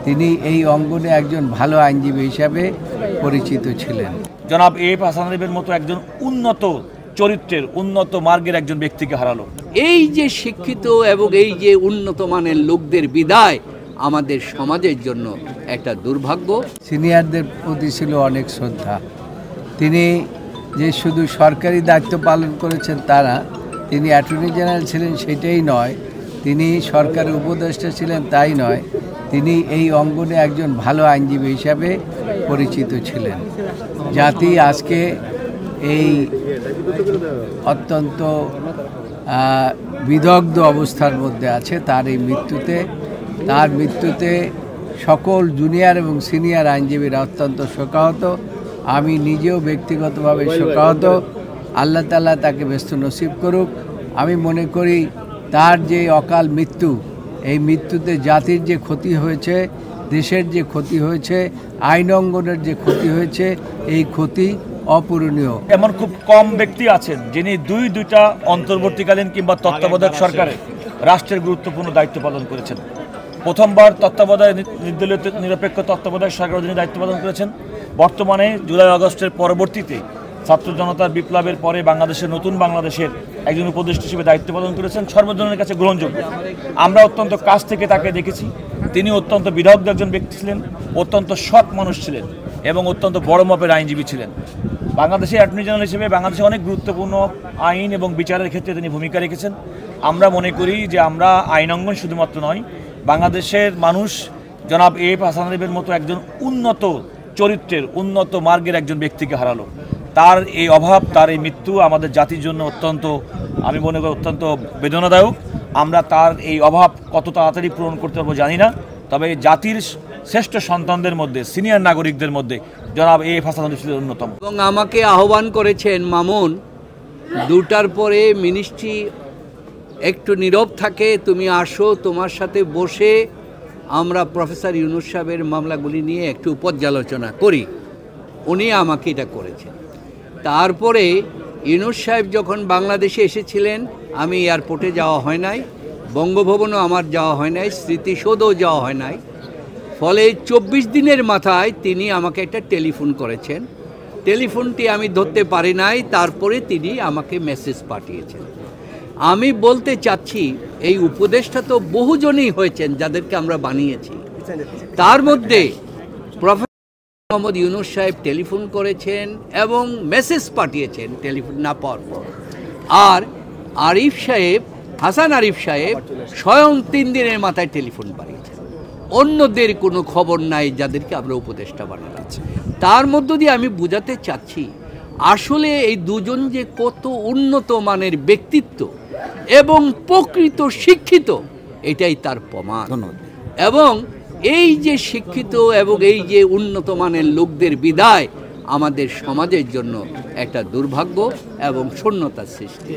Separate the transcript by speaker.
Speaker 1: তিনি এই অঙ্গনে একজন ভালো আইনজীবী হিসাবে পরিচিত ছিলেন।
Speaker 2: জনাব এএফ হাসান আরিফের মতো একজন উন্নত চরিত্রের, উন্নত মার্গের একজন ব্যক্তিকে হারালো।
Speaker 3: এই যে শিক্ষিত এবং এই যে উন্নত মানের লোকদের বিদায় আমাদের সমাজের জন্য একটা দুর্ভাগ্য।
Speaker 1: সিনিয়রদের প্রতি ছিল অনেক শ্রদ্ধা। তিনি যে শুধু সরকারি দায়িত্ব পালন করেছেন তা না, তিনি অ্যাটর্নি জেনারেল ছিলেন সেটাই নয়, তিনি সরকারের উপদেষ্টা ছিলেন তাই নয়, তিনি এই অঙ্গনে একজন ভালো আইনজীবী হিসাবে পরিচিত ছিলেন। জাতি আজকে এই অত্যন্ত বিদগ্ধ অবস্থার মধ্যে আছে তার মৃত্যুতে সকল জুনিয়র এবং সিনিয়র আইনজীবীরা অত্যন্ত শোকাহত। আমি নিজেও ব্যক্তিগতভাবে শোকাহত। আল্লাহ তাআলা তাকে ব্যস্ত নসিব করুক। আমি মনে করি তার যে অকাল মৃত্যু, এই মৃত্যুতে জাতির যে ক্ষতি হয়েছে, দেশের যে ক্ষতি হয়েছে, আইন অঙ্গনের যে ক্ষতি হয়েছে, এই ক্ষতি অপূরণীয়।
Speaker 2: এমন খুব কম ব্যক্তি আছেন যিনি দুইটা অন্তর্বর্তীকালীন কিংবা তত্ত্বাবধায়ক সরকারে রাষ্ট্রের গুরুত্বপূর্ণ দায়িত্ব পালন করেছেন। প্রথমবার নির্দলীয় নিরপেক্ষ তত্ত্বাবধায়ক সরকার যিনি দায়িত্ব পালন করেছেন, বর্তমানে জুলাই আগস্টের পরবর্তীতে ছাত্র জনতার বিপ্লবের পরে নতুন বাংলাদেশের একজন উপদেষ্টা হিসেবে দায়িত্ব পালন করেছেন, সর্বজনের কাছে গ্রহণযোগ্য। আমরা অত্যন্ত কাছ থেকে তাকে দেখেছি। তিনি অত্যন্ত বিদগ্ধ একজন ব্যক্তি ছিলেন, অত্যন্ত সৎ মানুষ ছিলেন এবং অত্যন্ত বড় মাপের আইনজীবী ছিলেন। বাংলাদেশের অ্যাটর্নি জেনারেল হিসেবে বাংলাদেশে অনেক গুরুত্বপূর্ণ আইন এবং বিচারের ক্ষেত্রে তিনি ভূমিকা রেখেছেন। আমরা মনে করি যে আমরা আইনাঙ্গন শুধুমাত্র নয়, বাংলাদেশের মানুষ জনাব এএফ হাসান আরিফের মতো একজন উন্নত চরিত্রের, উন্নত মার্গের একজন ব্যক্তিকে হারালো। তার এই অভাব, তার এই মৃত্যু আমাদের জাতির জন্য আমি মনে করি অত্যন্ত বেদনাদায়ক। আমরা তার এই অভাব কত তাড়াতাড়ি পূরণ করতে পারবো জানি না, তবে জাতির শ্রেষ্ঠ সন্তানদের মধ্যে, সিনিয়র নাগরিকদের মধ্যে জনাব এএফ হাসান আরিফ ছিলেন অন্যতম।
Speaker 3: এবং আমাকে আহ্বান করেছেন, মামুন 2টার পরে মিনিস্ট্রি একটু নীরব থাকে, তুমি আসো, তোমার সাথে বসে আমরা প্রফেসর ইউনূস সাহেবের মামলাগুলি নিয়ে একটু পর্যালোচনা করি। উনি আমাকে এটা করেছেন। তারপরে ইউনূস সাহেব যখন বাংলাদেশে এসেছিলেন, আমি এয়ারপোর্টে যাওয়া হয় নাই, বঙ্গভবনও আমার যাওয়া হয় নাই, স্মৃতিসৌধও যাওয়া হয় নাই। ফলে 24 দিনের মাথায় তিনি আমাকে একটা টেলিফোন করেছেন। টেলিফোনটি আমি ধরতে পারি নাই, তারপরে তিনি আমাকে মেসেজ পাঠিয়েছেন। আমি বলতে চাচ্ছি, এই উপদেশটা তো বহুজনই হয়েছেন যাদেরকে আমরা বানিয়েছি। তার মধ্যে প্রফেসর মোহাম্মদ ইউনূস সাহেব টেলিফোন করেছেন এবং মেসেজ পাঠিয়েছেন টেলিফোন না পাওয়ার পর। আর হাসান আরিফ সাহেব স্বয়ং 3 দিনের মাথায় টেলিফোন বানিয়েছেন। অন্যদের কোনো খবর নাই যাদেরকে আমরা উপদেষ্টা বানালাম। তার মধ্য দিয়ে আমি বোঝাতে চাচ্ছি আসলে এই দুজন যে কত উন্নত মানের ব্যক্তিত্ব এবং প্রকৃত শিক্ষিত, এটাই তার প্রমাণ। এবং এই যে শিক্ষিত এবং এই যে উন্নত মানের লোকদের বিদায় আমাদের সমাজের জন্য একটা দুর্ভাগ্য এবং শূন্যতার সৃষ্টি।